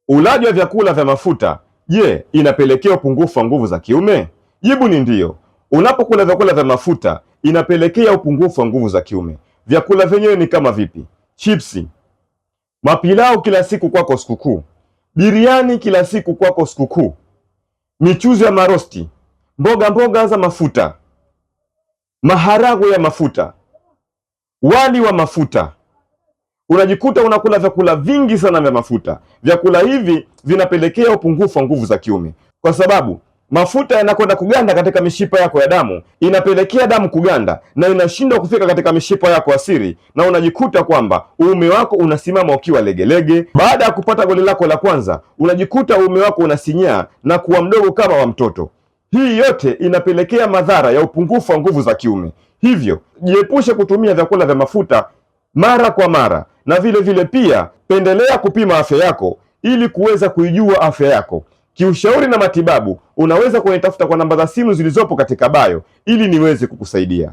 Ulaji wa vyakula vya mafuta, je, inapelekea upungufu wa nguvu za kiume? Jibu ni ndiyo. Unapokula vyakula vya mafuta inapelekea upungufu wa nguvu za kiume. Vyakula vyenyewe ni kama vipi? Chipsi, mapilau kila siku kwako sikukuu, biriani kila siku kwako sikukuu, michuzi ya marosti, mboga za mafuta, maharagwe ya mafuta, wali wa mafuta. Unajikuta unakula vyakula vingi sana vya mafuta. Vyakula hivi vinapelekea upungufu wa nguvu za kiume, kwa sababu mafuta yanakwenda kuganda katika mishipa yako ya damu, inapelekea damu kuganda na inashindwa kufika katika mishipa yako ya siri, na unajikuta kwamba uume wako unasimama ukiwa legelege. Baada ya kupata goli lako la kwanza, unajikuta uume wako unasinyaa na kuwa mdogo kama wa mtoto. Hii yote inapelekea madhara ya upungufu wa nguvu za kiume. Hivyo jiepushe kutumia vyakula vya mafuta mara kwa mara, na vile vile pia pendelea kupima afya yako ili kuweza kuijua afya yako. Kiushauri na matibabu unaweza kunitafuta kwa namba za simu zilizopo katika bio ili niweze kukusaidia.